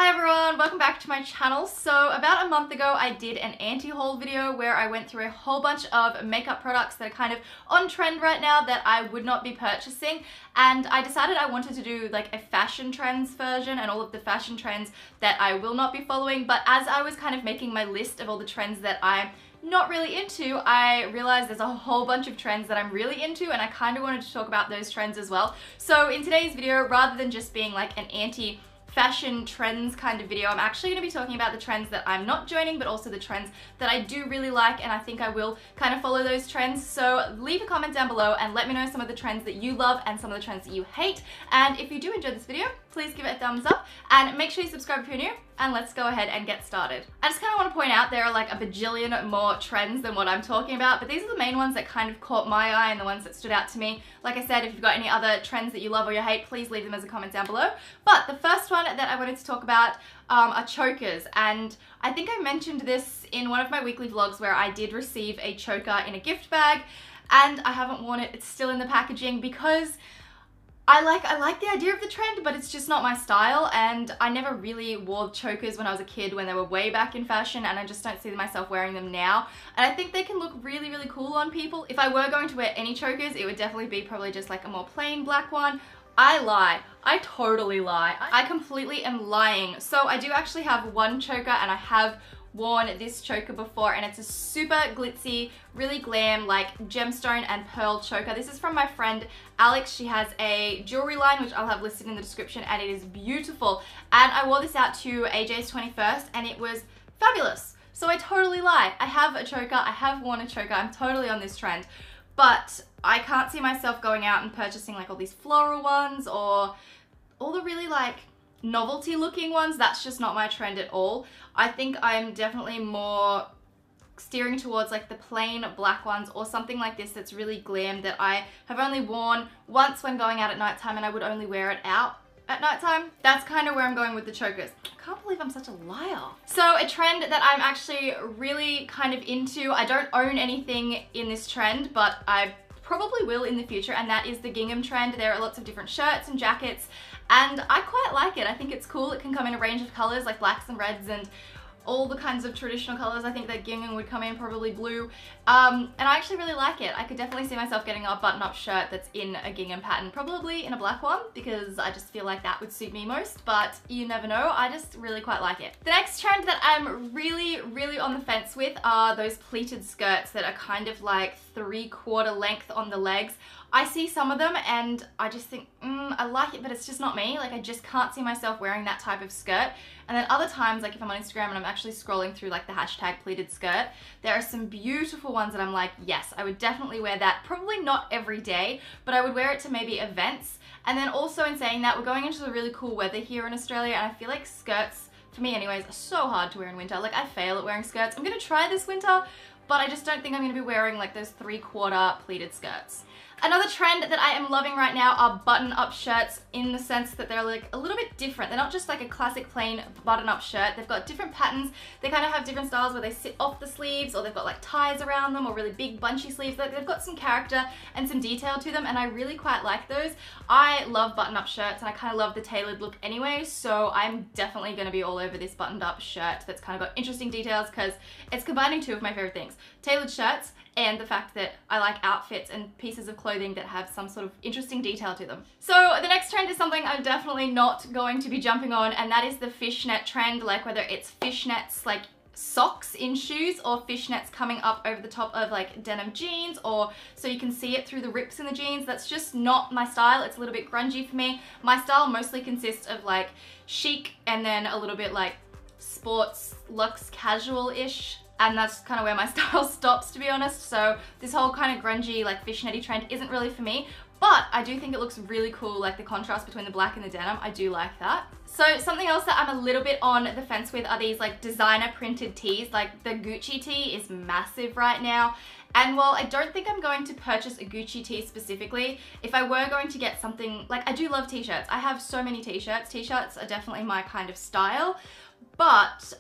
Hi everyone, welcome back to my channel. So about a month ago I did an anti-haul video where I went through a whole bunch of makeup products that are kind of on trend right now that I would not be purchasing, and I decided I wanted to do like a fashion trends version and all of the fashion trends that I will not be following. But as I was kind of making my list of all the trends that I'm not really into, I realized there's a whole bunch of trends that I'm really into, and I kind of wanted to talk about those trends as well. So in today's video, rather than just being like an anti-fashion trends kind of video, I'm actually going to be talking about the trends that I'm not joining, but also the trends that I do really like, and I think I will kind of follow those trends. So leave a comment down below and let me know some of the trends that you love and some of the trends that you hate. And if you do enjoy this video, please give it a thumbs up and make sure you subscribe if you're new, and let's go ahead and get started. I just kind of want to point out there are like a bajillion more trends than what I'm talking about, but these are the main ones that kind of caught my eye and the ones that stood out to me. Like I said, if you've got any other trends that you love or you hate, please leave them as a comment down below. But the first one that I wanted to talk about are chokers, and I think I mentioned this in one of my weekly vlogs where I did receive a choker in a gift bag, and I haven't worn it. It's still in the packaging because I like the idea of the trend, but it's just not my style, and I never really wore chokers when I was a kid when they were way back in fashion, and I just don't see myself wearing them now. And I think they can look really, really cool on people. If I were going to wear any chokers, it would definitely be probably just like a more plain black one. I lie. I totally lie. I completely am lying. So I do actually have one choker, and I have worn this choker before, and it's a super glitzy, really glam, like gemstone and pearl choker. This is from my friend Alex. She has a jewelry line which I'll have listed in the description, and it is beautiful. And I wore this out to AJ's 21st and it was fabulous. So I totally lie. I have a choker, I have worn a choker, I'm totally on this trend. But I can't see myself going out and purchasing like all these floral ones or all the really like novelty looking ones. That's just not my trend at all. I think I'm definitely more steering towards like the plain black ones or something like this that's really glam that I have only worn once when going out at nighttime, and I would only wear it out at nighttime. That's kind of where I'm going with the chokers. I can't believe I'm such a liar. So a trend that I'm actually really kind of into, I don't own anything in this trend, but I probably will in the future, and that is the gingham trend. There are lots of different shirts and jackets, and I quite like it. I think it's cool. It can come in a range of colors like blacks and reds and all the kinds of traditional colors. I think that gingham would come in, probably blue, and I actually really like it. I could definitely see myself getting a button-up shirt that's in a gingham pattern, probably in a black one, because I just feel like that would suit me most, but you never know. I just really quite like it. The next trend that I'm really on the fence with are those pleated skirts that are kind of like 3/4 length on the legs. I see some of them and I just think, I like it, but it's just not me. Like, I just can't see myself wearing that type of skirt. And then other times, like if I'm on Instagram and I'm actually scrolling through like the hashtag pleated skirt, there are some beautiful ones that I'm like, yes, I would definitely wear that. Probably not every day, but I would wear it to maybe events. And then also in saying that, we're going into the really cool weather here in Australia, and I feel like skirts, for me anyways, are so hard to wear in winter. Like, I fail at wearing skirts. I'm gonna try this winter, but I just don't think I'm gonna be wearing like those 3/4 pleated skirts. Another trend that I am loving right now are button-up shirts, in the sense that they're like a little bit different. They're not just like a classic plain button-up shirt. They've got different patterns. They kind of have different styles where they sit off the sleeves, or they've got like ties around them, or really big bunchy sleeves. Like, they've got some character and some detail to them, and I really quite like those. I love button-up shirts, and I kind of love the tailored look anyway, so I'm definitely going to be all over this buttoned-up shirt that's kind of got interesting details, because it's combining two of my favorite things: tailored shirts and the fact that I like outfits and pieces of clothing that have some sort of interesting detail to them. So the next trend is something I'm definitely not going to be jumping on, and that is the fishnet trend. Like, whether it's fishnets like socks in shoes, or fishnets coming up over the top of like denim jeans, or so you can see it through the rips in the jeans. That's just not my style. It's a little bit grungy for me. My style mostly consists of like chic and then a little bit like sports, luxe, casual-ish. And that's kind of where my style stops, to be honest. So this whole kind of grungy, like fishnetty trend isn't really for me, but I do think it looks really cool, like the contrast between the black and the denim. I do like that. So something else that I'm a little bit on the fence with are these like designer printed tees. Like, the Gucci tee is massive right now. And while I don't think I'm going to purchase a Gucci tee specifically, if I were going to get something, like, I do love t-shirts. I have so many t-shirts. T-shirts are definitely my kind of style, but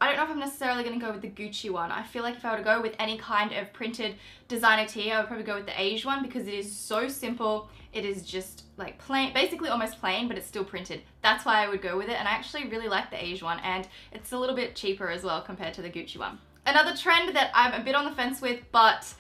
I don't know if I'm necessarily going to go with the Gucci one. I feel like if I were to go with any kind of printed designer tee, I would probably go with the Asia one because it is so simple. It is just like plain, basically almost plain, but it's still printed. That's why I would go with it, and I actually really like the Asia one, and it's a little bit cheaper as well compared to the Gucci one. Another trend that I'm a bit on the fence with, but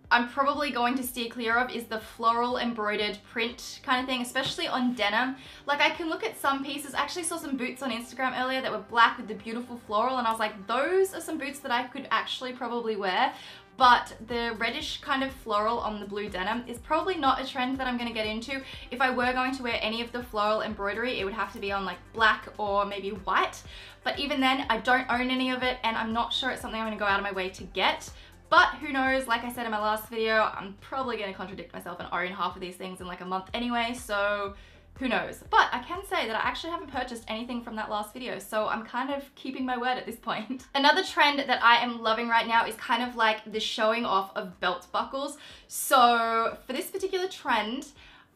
I'm probably going to steer clear of, is the floral embroidered print kind of thing, especially on denim. Like, I can look at some pieces. I actually saw some boots on Instagram earlier that were black with the beautiful floral, and I was like, those are some boots that I could actually probably wear. But the reddish kind of floral on the blue denim is probably not a trend that I'm going to get into. If I were going to wear any of the floral embroidery, it would have to be on like black or maybe white. But even then, I don't own any of it, and I'm not sure it's something I'm going to go out of my way to get. But who knows, like I said in my last video, I'm probably going to contradict myself and own half of these things in like a month anyway, so who knows. But I can say that I actually haven't purchased anything from that last video, so I'm kind of keeping my word at this point. Another trend that I am loving right now is kind of like the showing off of belt buckles. So for this particular trend,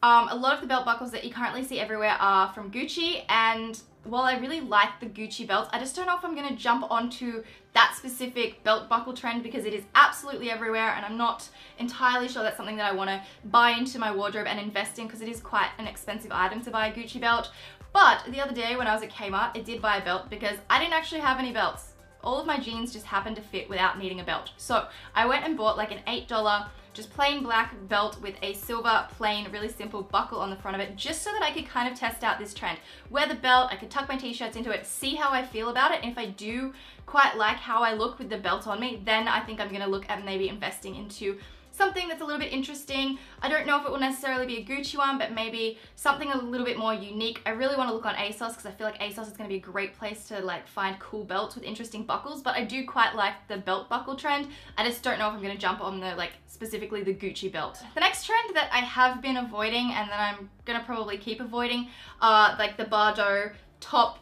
a lot of the belt buckles that you currently see everywhere are from Gucci, and while I really like the Gucci belts, I just don't know if I'm going to jump onto that specific belt buckle trend because it is absolutely everywhere, and I'm not entirely sure that's something that I want to buy into my wardrobe and invest in because it is quite an expensive item to buy a Gucci belt. But the other day when I was at Kmart, I did buy a belt because I didn't actually have any belts. All of my jeans just happened to fit without needing a belt. So I went and bought like an $8 just plain black belt with a silver plain really simple buckle on the front of it, just so that I could kind of test out this trend. Wear the belt, I could tuck my t-shirts into it, see how I feel about it, and if I do quite like how I look with the belt on me, then I think I'm going to look at maybe investing into something that's a little bit interesting. I don't know if it will necessarily be a Gucci one, but maybe something a little bit more unique. I really want to look on ASOS because I feel like ASOS is going to be a great place to like find cool belts with interesting buckles, but I do quite like the belt buckle trend. I just don't know if I'm going to jump on the like specifically the Gucci belt. The next trend that I have been avoiding and that I'm going to probably keep avoiding are like the Bardot top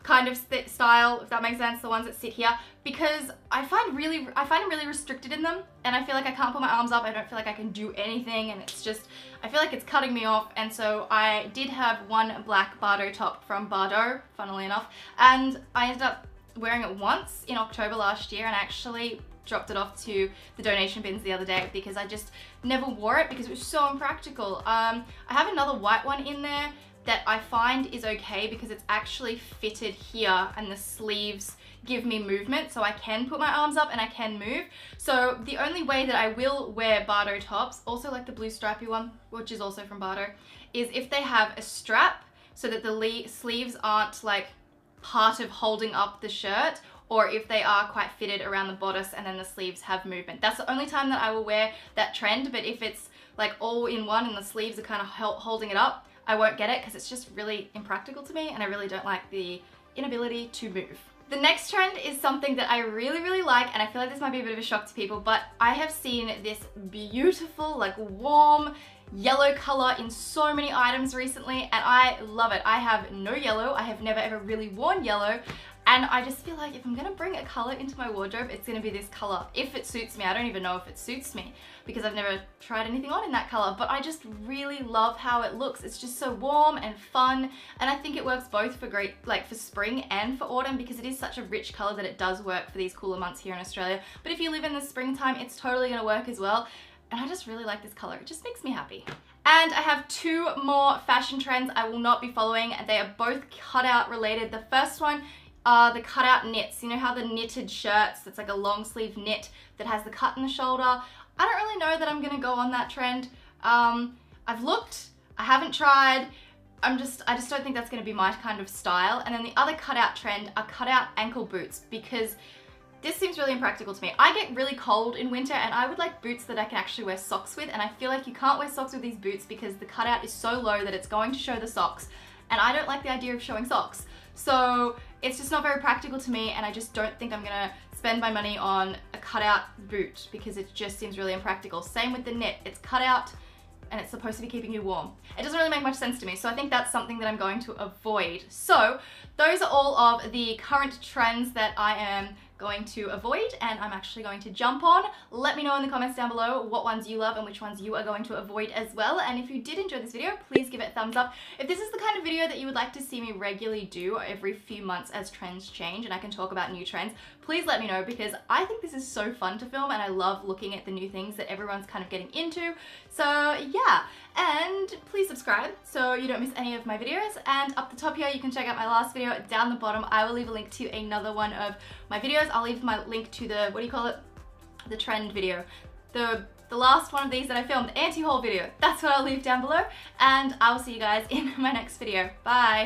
kind of style, if that makes sense, the ones that sit here, because I find them really restricted in them, and I feel like I can't put my arms up, I don't feel like I can do anything, and it's just, I feel like it's cutting me off. And so I did have one black Bardot top from Bardot, funnily enough, and I ended up wearing it once in October last year, and I actually dropped it off to the donation bins the other day because I just never wore it because it was so impractical. I have another white one in there that I find is okay because it's actually fitted here and the sleeves give me movement, so I can put my arms up and I can move. So the only way that I will wear Bardot tops, also like the blue stripy one, which is also from Bardot, is if they have a strap so that the sleeves aren't like part of holding up the shirt, or if they are quite fitted around the bodice and then the sleeves have movement. That's the only time that I will wear that trend, but if it's like all in one and the sleeves are kind of holding it up, I won't get it because it's just really impractical to me, and I really don't like the inability to move. The next trend is something that I really like, and I feel like this might be a bit of a shock to people, but I have seen this beautiful, like warm yellow color in so many items recently, and I love it. I have no yellow. I have never ever really worn yellow, and I just feel like if I'm gonna bring a color into my wardrobe, it's gonna be this color. If it suits me, I don't even know if it suits me because I've never tried anything on in that color, but I just really love how it looks. It's just so warm and fun, and I think it works both for for spring and for autumn because it is such a rich color that it does work for these cooler months here in Australia. But if you live in the springtime, it's totally gonna work as well. And I just really like this color. It just makes me happy. And I have two more fashion trends I will not be following. They are both cutout related. The first one are the cutout knits. You know how the knitted shirts, that's like a long sleeve knit that has the cut in the shoulder. I don't really know that I'm gonna go on that trend. I've looked, I haven't tried. I just don't think that's gonna be my kind of style. And then the other cutout trend are cutout ankle boots, because this seems really impractical to me. I get really cold in winter and I would like boots that I can actually wear socks with, and I feel like you can't wear socks with these boots because the cutout is so low that it's going to show the socks, and I don't like the idea of showing socks. So it's just not very practical to me, and I just don't think I'm gonna spend my money on a cutout boot because it just seems really impractical. Same with the knit, it's cut out and it's supposed to be keeping you warm. It doesn't really make much sense to me, so I think that's something that I'm going to avoid. So those are all of the current trends that I am going to avoid and I'm actually going to jump on. Let me know in the comments down below what ones you love and which ones you are going to avoid as well. And if you did enjoy this video, please give it a thumbs up. If this is the kind of video that you would like to see me regularly do every few months as trends change and I can talk about new trends, please let me know, because I think this is so fun to film and I love looking at the new things that everyone's kind of getting into. So yeah, and please subscribe so you don't miss any of my videos. And up the top here, you can check out my last video. Down the bottom, I will leave a link to another one of my videos. I'll leave my link to the, what do you call it? The trend video. The last one of these that I filmed, anti-haul video. That's what I'll leave down below. And I will see you guys in my next video. Bye.